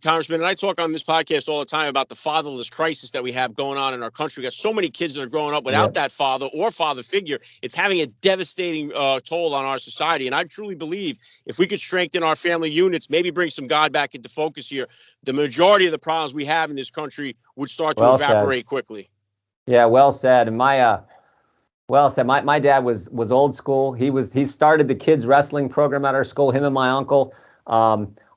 Congressman, and I talk on this podcast all the time about the fatherless crisis that we have going on in our country. We got so many kids that are growing up without that father or father figure. It's having a devastating toll on our society. And I truly believe if we could strengthen our family units, maybe bring some God back into focus here, the majority of the problems we have in this country would start to evaporate quickly. Yeah, well said. And my dad was old school. He started the kids wrestling program at our school, him and my uncle.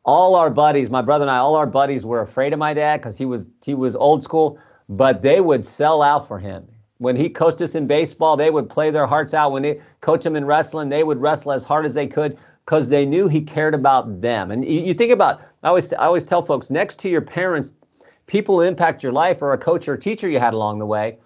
All our buddies, my brother and I, all our buddies were afraid of my dad because he was old school, but they would sell out for him. When he coached us in baseball, they would play their hearts out. When they coach them in wrestling, they would wrestle as hard as they could because they knew he cared about them. And you think about, I always tell folks, next to your parents, people who impact your life or a coach or a teacher you had along the way,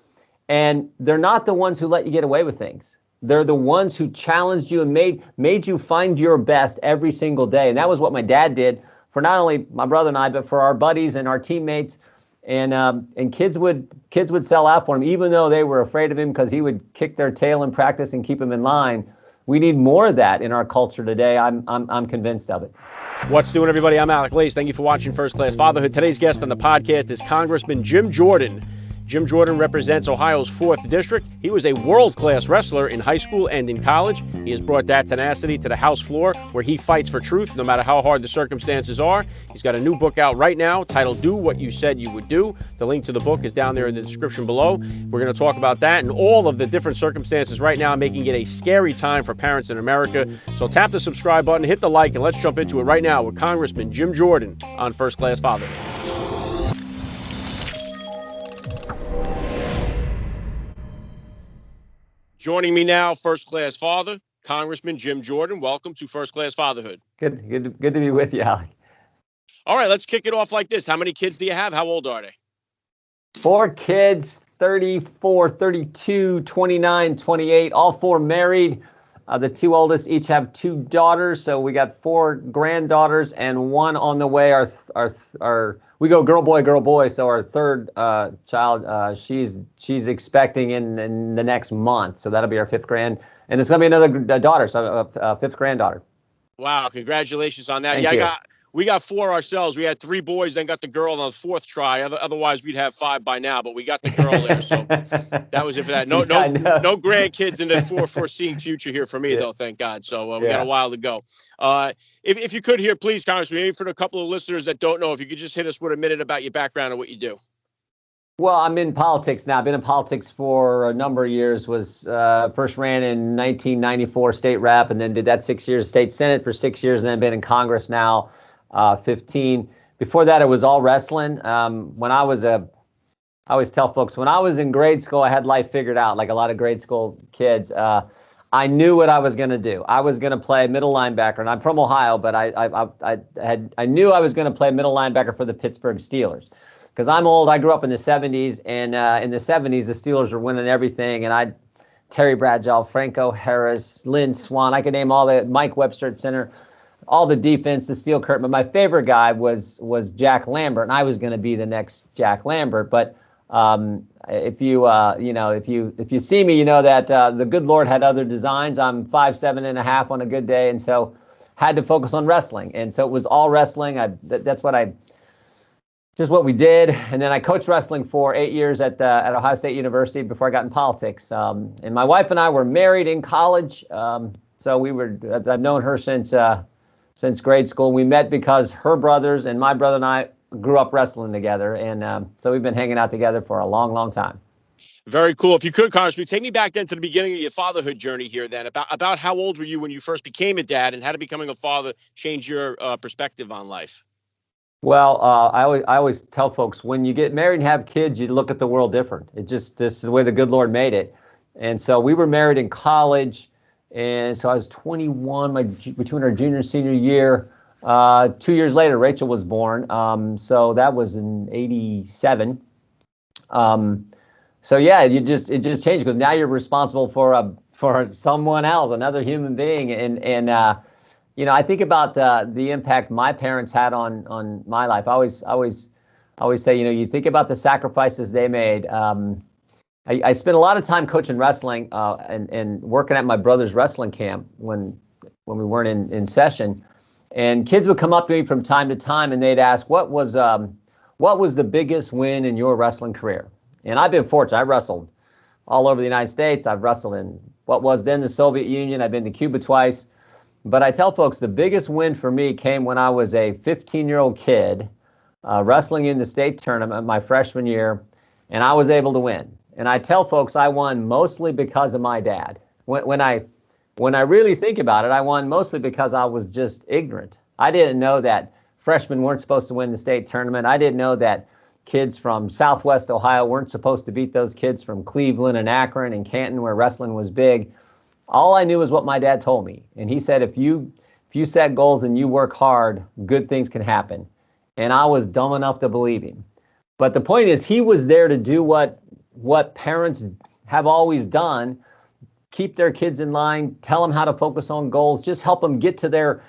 and they're not the ones who let you get away with things. They're the ones who challenged you and made you find your best every single day. And that was what my dad did for not only my brother and I, but for our buddies and our teammates. And kids would sell out for him, even though they were afraid of him because he would kick their tail in practice and keep them in line. We need more of that in our culture today. I'm convinced of it. What's doing, everybody? I'm Alec Lace. Thank you for watching First Class Fatherhood. Today's guest on the podcast is Congressman Jim Jordan. Jim Jordan represents Ohio's 4th District. He was a world-class wrestler in high school and in college. He has brought that tenacity to the House floor, where he fights for truth no matter how hard the circumstances are. He's got a new book out right now titled Do What You Said You Would Do. The link to the book is down there in the description below. We're going to talk about that and all of the different circumstances right now, making it a scary time for parents in America. So tap the subscribe button, hit the like, and let's jump into it right now with Congressman Jim Jordan on First Class Fatherhood. Joining me now, First Class Father, Congressman Jim Jordan. Welcome to First Class Fatherhood. Good to be with you, Alec. All right, let's kick it off like this. How many kids do you have? How old are they? 4 kids, 34, 32, 29, 28, all 4 married. The 2 oldest each have 2 daughters, so we got 4 granddaughters and 1 on the way. We go girl, boy. So our 3rd child, she's expecting in the next month. So that'll be our 5th grand. And it's going to be another daughter, so a 5th granddaughter. Wow. Congratulations on that. Thank you. We got 4 ourselves. We had 3 boys, then got the girl on the 4th try. Otherwise, we'd have 5 by now, but we got the girl there. So that was it for that. No grandkids in the foreseeing future here for me, though, thank God. So we got a while to go. If you could here, please, Congressman, maybe for a couple of listeners that don't know, if you could just hit us with a minute about your background and what you do. Well, I'm in politics now. I've been in politics for a number of years. First ran in 1994 state rep, and then did that 6 years, state senate for 6 years, and then been in Congress now 15. Before that, it was all wrestling. I always tell folks, when I was in grade school, I had life figured out, like a lot of grade school kids. I knew what I was going to do. I was going to play middle linebacker, and I'm from Ohio, but I knew I was going to play middle linebacker for the Pittsburgh Steelers. Because I'm old, I grew up in the 70s, and in the 70s, the Steelers were winning everything, and Terry Bradshaw, Franco Harris, Lynn Swann, I could name all the, Mike Webster at center, all the defense, the steel curtain. But my favorite guy was Jack Lambert, and I was going to be the next Jack Lambert. But if you see me, you know that the good Lord had other designs. I'm 5'7.5" on a good day, and so had to focus on wrestling. And so it was all wrestling. Just what we did. And then I coached wrestling for 8 years at Ohio State University before I got in politics. And my wife and I were married in college. So I've known her since grade school. We met because her brothers and my brother and I grew up wrestling together. And so we've been hanging out together for a long, long time. Very cool. If you could, Congressman, take me back then to the beginning of your fatherhood journey here then. About how old were you when you first became a dad, and how did becoming a father change your perspective on life? Well, I always tell folks, when you get married and have kids, you look at the world different. This is the way the good Lord made it. And so we were married in college, and so I was 21 between our junior and senior year. 2 years later, Rachel was born. So that was in '87. So yeah, it just changed, because now you're responsible for someone else, another human being, and I think about the impact my parents had on my life. I always say, you think about the sacrifices they made. I spent a lot of time coaching wrestling and working at my brother's wrestling camp when we weren't in session. And kids would come up to me from time to time and they'd ask, what was the biggest win in your wrestling career? And I've been fortunate. I wrestled all over the United States. I've wrestled in what was then the Soviet Union. I've been to Cuba twice. But I tell folks the biggest win for me came when I was a 15-year-old kid wrestling in the state tournament my freshman year, and I was able to win. And I tell folks I won mostly because of my dad. When I really think about it, I won mostly because I was just ignorant. I didn't know that freshmen weren't supposed to win the state tournament. I didn't know that kids from Southwest Ohio weren't supposed to beat those kids from Cleveland and Akron and Canton, where wrestling was big. All I knew was what my dad told me. And he said, if you set goals and you work hard, good things can happen. And I was dumb enough to believe him. But the point is, he was there to do what parents have always done, keep their kids in line, tell them how to focus on goals, just help them get to their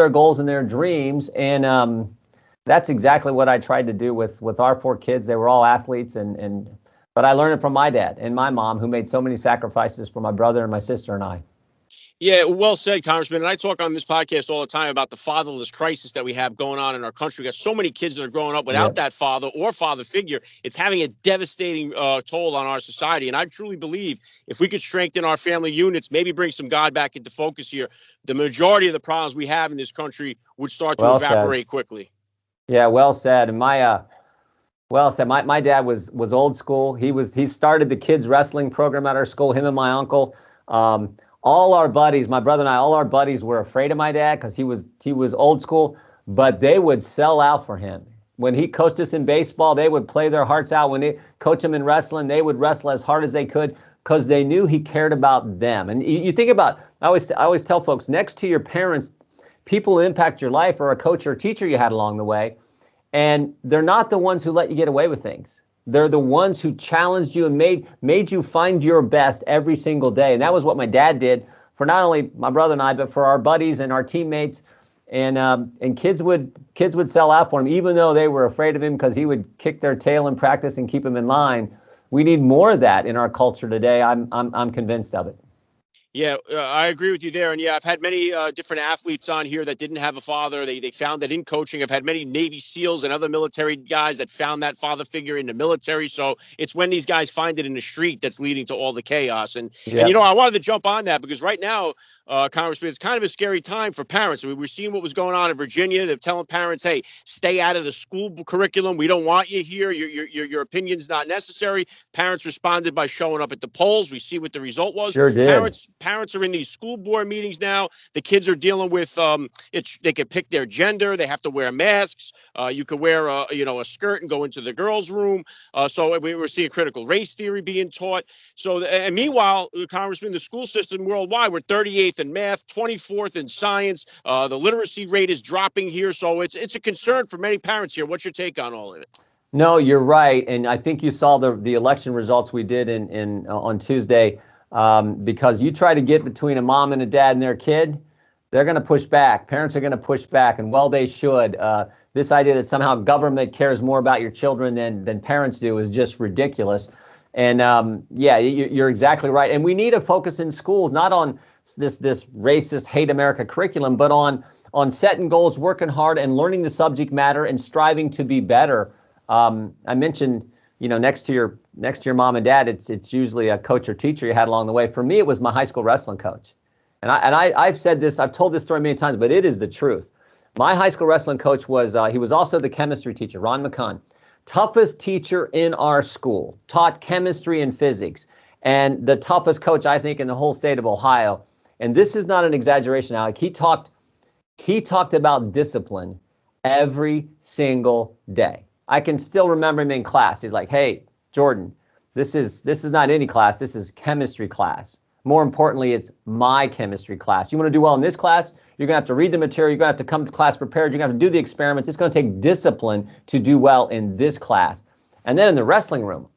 goals and their dreams. And that's exactly what I tried to do with our 4 kids. They were all athletes, but I learned it from my dad and my mom, who made so many sacrifices for my brother and my sister and I. Yeah, well said, Congressman. And I talk on this podcast all the time about the fatherless crisis that we have going on in our country. We got so many kids that are growing up without that father or father figure. It's having a devastating toll on our society. And I truly believe if we could strengthen our family units, maybe bring some God back into focus here, the majority of the problems we have in this country would start to evaporate quickly. Yeah, well said. And my dad was old school. He started the kids wrestling program at our school, him and my uncle. All our buddies, my brother and I, all our buddies were afraid of my dad because he was old school, but they would sell out for him. When he coached us in baseball, they would play their hearts out. When they coach them in wrestling, they would wrestle as hard as they could because they knew he cared about them. And you think about, I always tell folks, next to your parents, people who impact your life are a coach or a teacher you had along the way. And they're not the ones who let you get away with things. They're the ones who challenged you and made you find your best every single day. And that was what my dad did for not only my brother and I, but for our buddies and our teammates. And kids would sell out for him, even though they were afraid of him because he would kick their tail in practice and keep them in line. We need more of that in our culture today. I'm convinced of it. Yeah, I agree with you there. And yeah, I've had many different athletes on here that didn't have a father. They found that in coaching. I've had many Navy SEALs and other military guys that found that father figure in the military. So it's when these guys find it in the street that's leading to all the chaos. And I wanted to jump on that because right now, Congressman, it's kind of a scary time for parents. I mean, we're seeing what was going on in Virginia. They're telling parents, hey, stay out of the school curriculum. We don't want you here. Your opinion's not necessary. Parents responded by showing up at the polls. We see what the result was. Sure did. Parents are in these school board meetings now. The kids are dealing with they can pick their gender. They have to wear masks. You could wear a skirt and go into the girls' room. So we're seeing critical race theory being taught. So and meanwhile, Congressman, the school system worldwide, we're 38th in math, 24th in science. The literacy rate is dropping here. So it's a concern for many parents here. What's your take on all of it? No, you're right. And I think you saw the election results we did on Tuesday. Because you try to get between a mom and a dad and their kid, they're going to push back. Parents are going to push back, and well, they should. This idea that somehow government cares more about your children than parents do is just ridiculous. And you're exactly right. And we need a focus in schools, not on this racist hate America curriculum, but on setting goals, working hard, and learning the subject matter and striving to be better. I mentioned, next to your mom and dad, it's usually a coach or teacher you had along the way. For me, it was my high school wrestling coach. And I've said this, I've told this story many times, but it is the truth. My high school wrestling coach he was also the chemistry teacher, Ron McCunn. Toughest teacher in our school, taught chemistry and physics, and the toughest coach, I think, in the whole state of Ohio. And this is not an exaggeration, Alec. He talked about discipline every single day. I can still remember him in class. He's like, hey, Jordan, this is not any class. This is chemistry class. More importantly, it's my chemistry class. You want to do well in this class? You're going to have to read the material. You're going to have to come to class prepared. You're going to have to do the experiments. It's going to take discipline to do well in this class. And then in the wrestling room,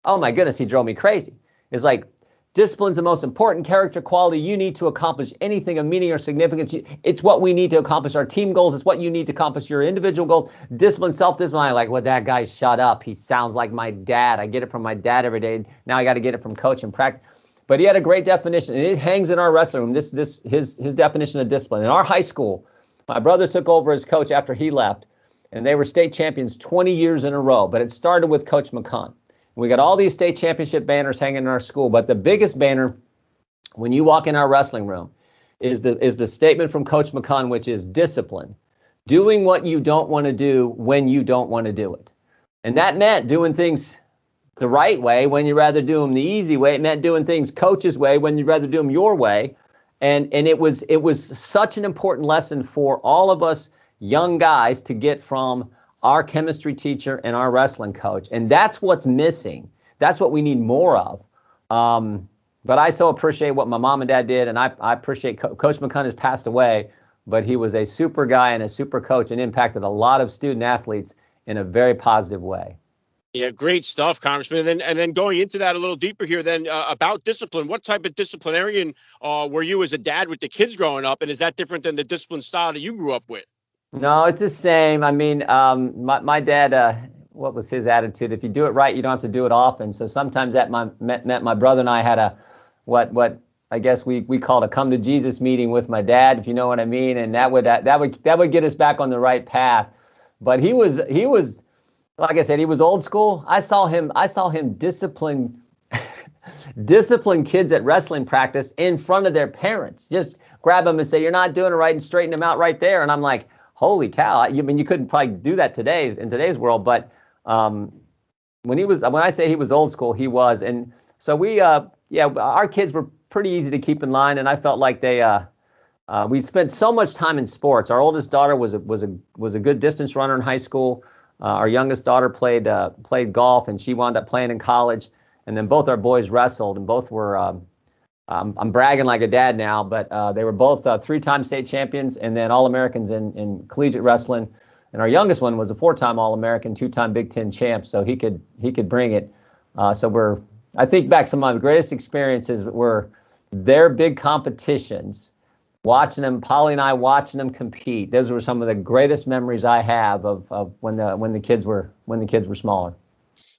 oh my goodness, he drove me crazy. It's like, discipline's the most important character quality you need to accomplish anything of meaning or significance. It's what we need to accomplish our team goals. It's what you need to accomplish your individual goals. Discipline, self-discipline. I'm like, well, that guy, shut up. He sounds like my dad. I get it from my dad every day. Now I got to get it from coach and practice. But he had a great definition, and it hangs in our wrestling room. His definition of discipline. In our high school, My brother took over as coach after he left, and they were state champions 20 years in a row. But it started with Coach McCunn. We got all these state championship banners hanging in our school, but the biggest banner when you walk in our wrestling room is the statement from Coach McCunn, which is discipline, doing what you don't want to do when you don't want to do it. And that meant doing things the right way when you'd rather do them the easy way. It meant doing things Coach's way when you'd rather do them your way. And it was such an important lesson for all of us young guys to get from our chemistry teacher and our wrestling coach. And that's what's missing. That's what we need more of. But I so appreciate what my mom and dad did, and I appreciate Coach McCunn has passed away, but he was a super guy and a super coach and impacted a lot of student athletes in a very positive way. Yeah, great stuff, Congressman. And then going into that a little deeper here, then about discipline, what type of disciplinarian were you as a dad with the kids growing up, and is that different than the discipline style that you grew up with? No, it's the same. I mean, my dad, what was his attitude? If you do it right, you don't have to do it often. So sometimes that meant my brother and I had a what I guess we called a come to Jesus meeting with my dad, if you know what I mean, and that would get us back on the right path. But he was like I said, he was old school. I saw him discipline kids at wrestling practice in front of their parents. Just grab them and say, "You're not doing it right," and straighten them out right there. And I'm like, holy cow! I mean, you couldn't probably do that in today's world, but when I say he was old school, he was. And so our kids were pretty easy to keep in line, and I felt like we spent so much time in sports. Our oldest daughter was a good distance runner in high school. Our youngest daughter played golf, and she wound up playing in college. And then both our boys wrestled, and both were. I'm bragging like a dad now, but they were both 3-time state champions and then All-Americans in collegiate wrestling. And our youngest one was a 4-time All-American, 2-time Big Ten champ, so he could bring it. I think back, some of my greatest experiences were their big competitions, watching them, Polly and I watching them compete. Those were some of the greatest memories I have of when the kids were smaller.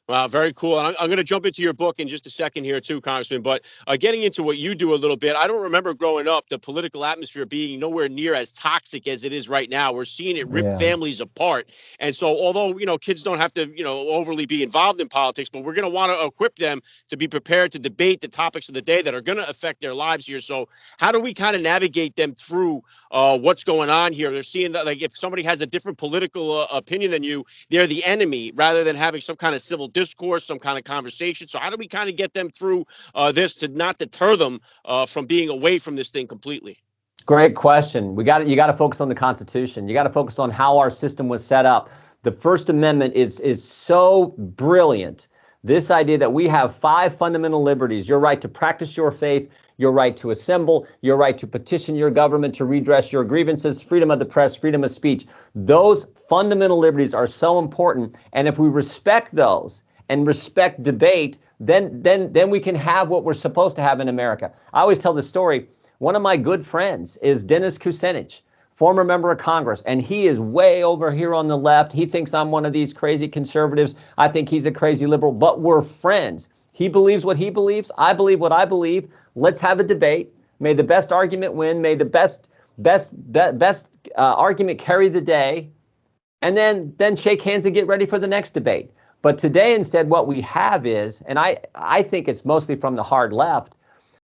Wow, very cool. And I'm going to jump into your book in just a second here too, Congressman. But getting into what you do a little bit, I don't remember growing up the political atmosphere being nowhere near as toxic as it is right now. We're seeing it rip families apart. And so although, kids don't have to, overly be involved in politics, but we're going to want to equip them to be prepared to debate the topics of the day that are going to affect their lives here. So how do we kind of navigate them through what's going on here? They're seeing that, like, if somebody has a different political opinion than you, they're the enemy rather than having some kind of civil discourse, some kind of conversation. So how do we kind of get them through this to not deter them from being away from this thing completely? Great question. You got to focus on the Constitution. You got to focus on how our system was set up. The First Amendment is so brilliant. This idea that we have 5 fundamental liberties: your right to practice your faith, your right to assemble, your right to petition your government to redress your grievances, freedom of the press, freedom of speech. Those fundamental liberties are so important. And if we respect those and respect debate, then we can have what we're supposed to have in America. I always tell the story. One of my good friends is Dennis Kucinich, former member of Congress, and he is way over here on the left. He thinks I'm one of these crazy conservatives. I think he's a crazy liberal, but we're friends. He believes what he believes. I believe what I believe. Let's have a debate. May the best argument win. May the best argument carry the day. And then shake hands and get ready for the next debate. But today, instead, what we have is, and I think it's mostly from the hard left,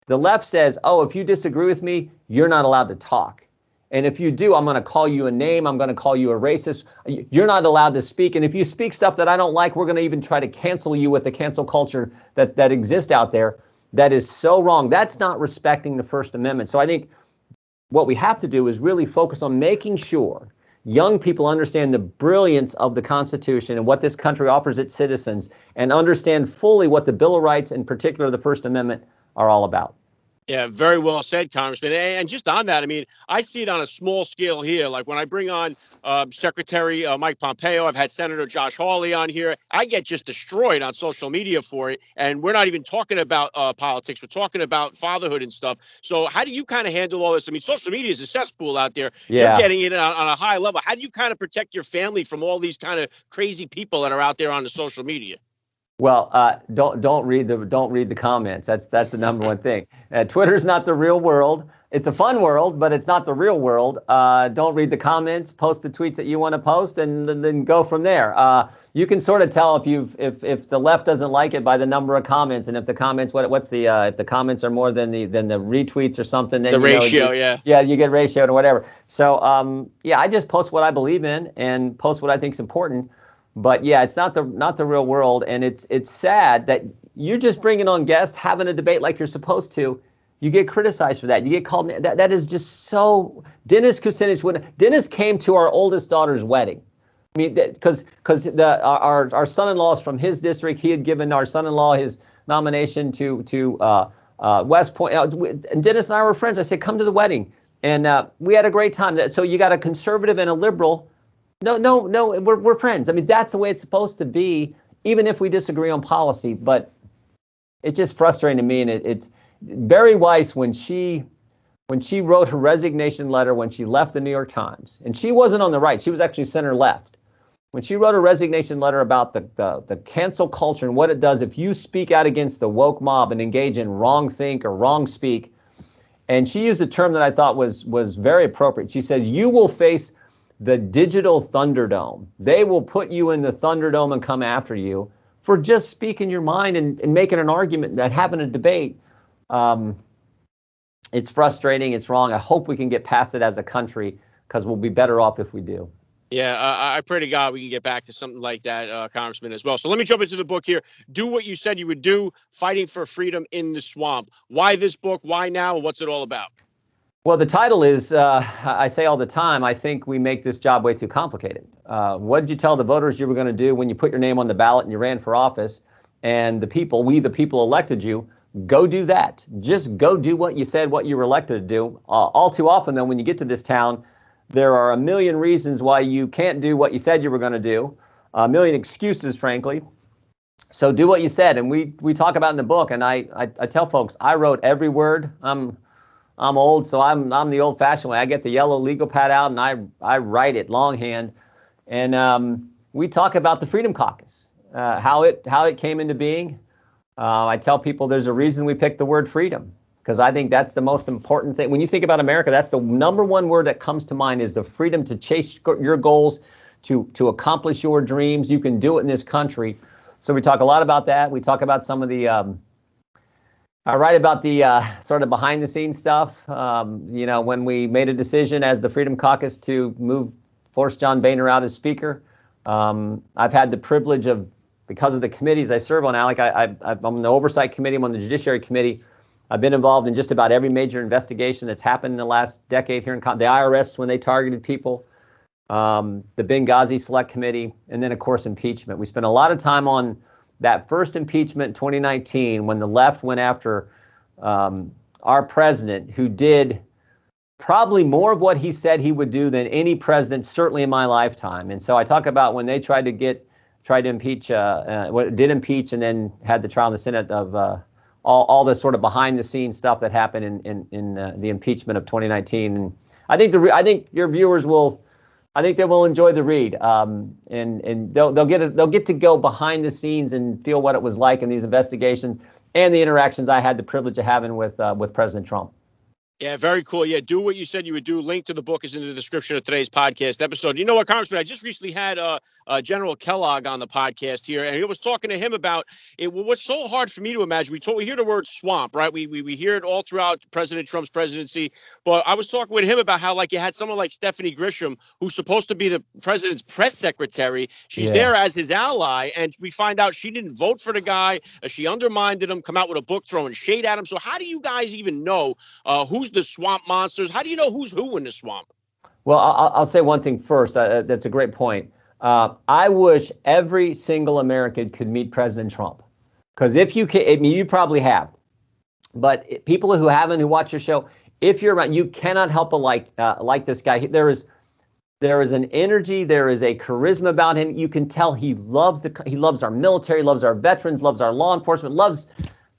the left says, oh, if you disagree with me, you're not allowed to talk. And if you do, I'm going to call you a name. I'm going to call you a racist. You're not allowed to speak. And if you speak stuff that I don't like, we're going to even try to cancel you with the cancel culture that exists out there. That is so wrong. That's not respecting the First Amendment. So I think what we have to do is really focus on making sure young people understand the brilliance of the Constitution and what this country offers its citizens, and understand fully what the Bill of Rights, in particular the First Amendment, are all about. Yeah, very well said, Congressman. And just on that, I mean, I see it on a small scale here. Like when I bring on Secretary Mike Pompeo, I've had Senator Josh Hawley on here. I get just destroyed on social media for it. And we're not even talking about politics. We're talking about fatherhood and stuff. So how do you kind of handle all this? I mean, social media is a cesspool out there. Yeah. You're getting it on a high level. How do you kind of protect your family from all these kind of crazy people that are out there on the social media? Well, don't read the comments. That's the number one thing. Twitter's not the real world. It's a fun world, but it's not the real world. Don't read the comments, post the tweets that you want to post, and then go from there. You can sort of tell if the left doesn't like it by the number of comments, and if the comments if the comments are more than the retweets or something, then the ratio, you get ratioed or whatever. So I just post what I believe in and post what I think is important. But yeah, it's not the real world, and it's sad that you're just bringing on guests, having a debate like you're supposed to. You get criticized for that. You get called. That is just so. Dennis Dennis came to our oldest daughter's wedding. I mean, because our son-in-law is from his district. He had given our son-in-law his nomination to West Point. And Dennis and I were friends. I said, come to the wedding, and we had a great time. So you got a conservative and a liberal. No, we're friends. I mean, that's the way it's supposed to be, even if we disagree on policy. But it's just frustrating to me, and it's. Barry Weiss, when she wrote her resignation letter when she left the New York Times, and she wasn't on the right, she was actually center left. When she wrote a resignation letter about the cancel culture and what it does if you speak out against the woke mob and engage in wrong think or wrong speak, and she used a term that I thought was very appropriate. She said, you will face the digital Thunderdome. They will put you in the Thunderdome and come after you for just speaking your mind and making an argument and having a debate. It's frustrating. It's wrong. I hope we can get past it as a country, because we'll be better off if we do. Yeah, I pray to God we can get back to something like that, Congressman, as well. So let me jump into the book here. Do What You Said You Would Do, Fighting for Freedom in the Swamp. Why this book? Why now? And what's it all about? Well, the title is, I say all the time, I think we make this job way too complicated. What did you tell the voters you were going to do when you put your name on the ballot and you ran for office? And the people elected you. Go do that. Just go do what you said, what you were elected to do. All too often, though, when you get to this town, there are a million reasons why you can't do what you said you were going to do. A million excuses, frankly. So do what you said. And we talk about in the book, and I tell folks, I wrote every word. I'm old, so I'm the old-fashioned way. I get the yellow legal pad out, and I write it longhand. And we talk about the Freedom Caucus, how it came into being. I tell people there's a reason we picked the word freedom, because I think that's the most important thing. When you think about America, that's the number one word that comes to mind, is the freedom to chase your goals, to accomplish your dreams. You can do it in this country. So we talk a lot about that. We talk about some of the, I write about the sort of behind the scenes stuff. When we made a decision as the Freedom Caucus to force John Boehner out as Speaker. I've had the privilege of, because of the committees I serve on, Alec, I'm on the Oversight Committee, I'm on the Judiciary Committee. I've been involved in just about every major investigation that's happened in the last decade here in the IRS when they targeted people, the Benghazi Select Committee, and then, of course, impeachment. We spent a lot of time on that first impeachment in 2019 when the left went after our president, who did probably more of what he said he would do than any president, certainly in my lifetime. And so I talk about when they tried to impeach, did impeach, and then had the trial in the Senate of all the sort of behind the scenes stuff that happened in the impeachment of 2019. And I think your viewers will enjoy the read, and they'll get to go behind the scenes and feel what it was like in these investigations and the interactions I had the privilege of having with President Trump. Yeah, very cool. Yeah, do what you said you would do. Link to the book is in the description of today's podcast episode. You know what, Congressman? I just recently had General Kellogg on the podcast here, and he was talking to him about it. What's so hard for me to imagine. We hear the word swamp, right? We hear it all throughout President Trump's presidency. But I was talking with him about how, like, you had someone like Stephanie Grisham, who's supposed to be the president's press secretary. She's there as his ally, and we find out she didn't vote for the guy. She undermined him, come out with a book throwing shade at him. So how do you guys even know who's the swamp monsters? How do you know who's who in the swamp? Well, I'll say one thing first. That's a great point. I wish every single American could meet President Trump, because if you can, I mean, you probably have, but people who haven't, who watch your show, if you're around, you cannot help but like this guy. There is an energy, there is a charisma about him. You can tell he loves our military, loves our veterans, loves our law enforcement, loves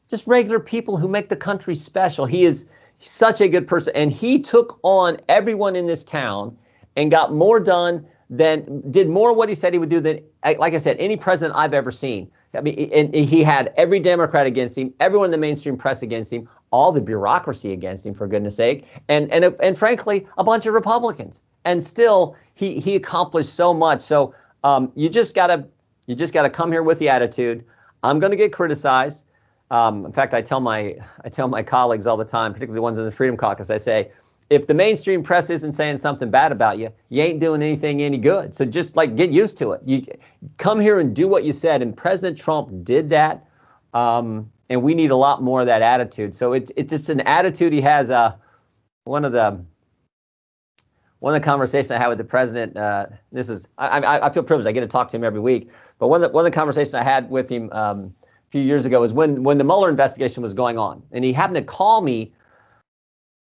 just regular people who make the country special. He's such a good person, and he took on everyone in this town and got more done than did more what he said he would do than, like I said, any president I've ever seen. I mean, and he had every Democrat against him, everyone in the mainstream press against him, all the bureaucracy against him, for goodness sake, and frankly, a bunch of Republicans. And still, he accomplished so much. So you just gotta come here with the attitude. I'm going to get criticized. In fact, I tell my colleagues all the time, particularly the ones in the Freedom Caucus, I say, if the mainstream press isn't saying something bad about you, you ain't doing anything any good. So just get used to it. You come here and do what you said. And President Trump did that. And we need a lot more of that attitude. So it's just an attitude he has. One of the conversations I had with the president, I feel privileged. I get to talk to him every week. But one of the conversations I had with him a few years ago was when the Mueller investigation was going on. And he happened to call me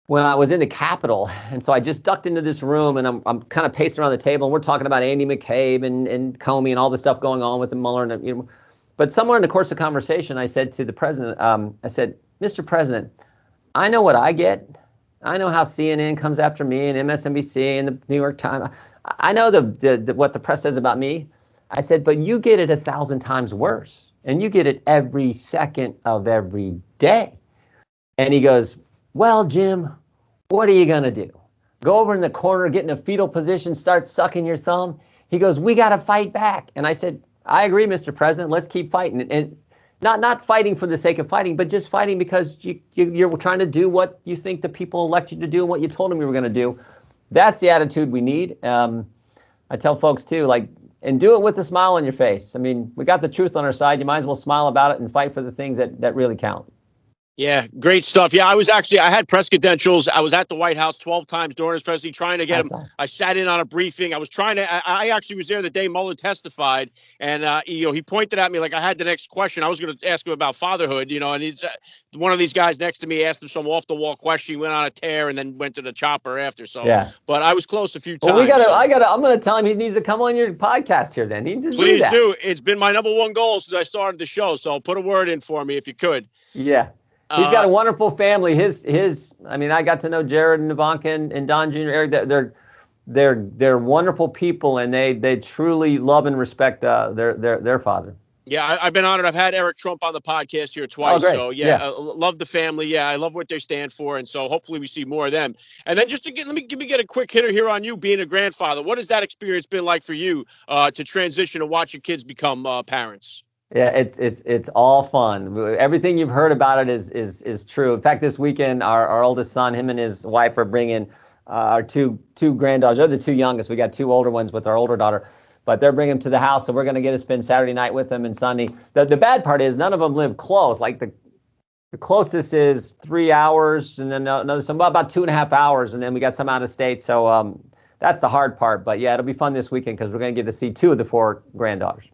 when I was in the Capitol. And so I just ducked into this room, and I'm kind of pacing around the table, and we're talking about Andy McCabe and Comey and all the stuff going on with the Mueller. And, but somewhere in the course of the conversation, I said to the president, I said, Mr. President, I know what I get. I know how CNN comes after me and MSNBC and the New York Times. I know what the press says about me. I said, but you get it 1,000 times worse, and you get it every second of every day. And he goes, well, Jim, what are you going to do? Go over in the corner, get in a fetal position, start sucking your thumb? He goes, we got to fight back. And I said, I agree, Mr. President, let's keep fighting. And not fighting for the sake of fighting, but just fighting because you're trying to do what you think the people elect you to do and what you told them you were going to do. That's the attitude we need. I tell folks, too, and do it with a smile on your face. I mean, we got the truth on our side. You might as well smile about it and fight for the things that really count. Yeah, great stuff. Yeah, I had press credentials. I was at the White House 12 times during his presidency trying to get him. I sat in on a briefing. I actually was there the day Mueller testified, and he pointed at me like I had the next question. I was going to ask him about fatherhood, and he's one of these guys next to me asked him some off the wall question. He went on a tear and then went to the chopper after. So, yeah. But I was close a few times. Well, I'm going to tell him he needs to come on your podcast here. Then he needs to please do. It's been my number one goal since I started the show. So put a word in for me if you could. Yeah. He's got a wonderful family. I got to know Jared and Ivanka and Don Jr. Eric. They're wonderful people, and they truly love and respect their father. Yeah, I've been honored. I've had Eric Trump on the podcast here twice. So yeah. I love the family. Yeah, I love what they stand for, and so hopefully we see more of them. And then just to let me get a quick hitter here on you being a grandfather. What has that experience been like for you to transition and watch your kids become parents? Yeah, it's all fun. Everything you've heard about it is true. In fact, this weekend, our oldest son, him and his wife are bringing our two granddaughters. They're the two youngest. We got two older ones with our older daughter, but they're bringing them to the house. So we're going to get to spend Saturday night with them and Sunday. The bad part is none of them live close. Like the closest is 3 hours, and then another some about 2.5 hours, and then we got some out of state. So that's the hard part. But yeah, it'll be fun this weekend because we're going to get to see 2 of the 4 granddaughters.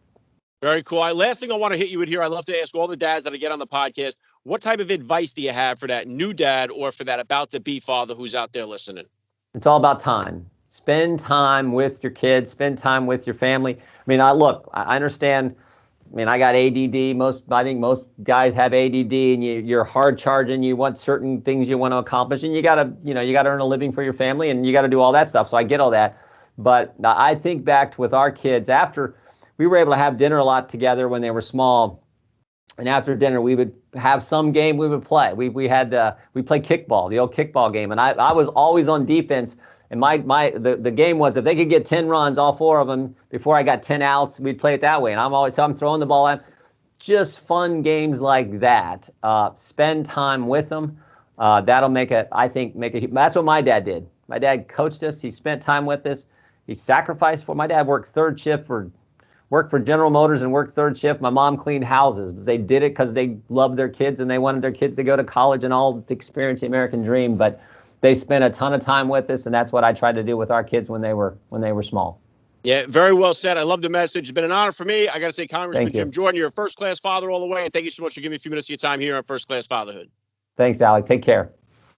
Very cool. Last thing I want to hit you with here, I love to ask all the dads that I get on the podcast, what type of advice do you have for that new dad or for that about-to-be father who's out there listening? It's all about time. Spend time with your kids. Spend time with your family. I mean, I understand. I mean, I got ADD. I think most guys have ADD, and you're hard charging. You want certain things you want to accomplish, and you gotta earn a living for your family, and you got to do all that stuff. So I get all that. But I think back to with our kids after we were able to have dinner a lot together when they were small. And after dinner, we would have some game we would play. We played kickball, the old kickball game. And I was always on defense. And the game was if they could get 10 runs, all 4 of them, before I got 10 outs, we'd play it that way. And I'm throwing the ball out. Just fun games like that. Spend time with them. That'll make it. That's what my dad did. My dad coached us. He spent time with us. He sacrificed for. My dad worked worked for General Motors and worked 3rd shift. My mom cleaned houses. They did it because they loved their kids and they wanted their kids to go to college and all experience the American dream. But they spent a ton of time with us, and that's what I tried to do with our kids when they were small. Yeah, very well said. I love the message. It's been an honor for me. I got to say, Congressman Jim Jordan, you're a first-class father all the way, and thank you so much for giving me a few minutes of your time here on First Class Fatherhood. Thanks, Alec. Take care.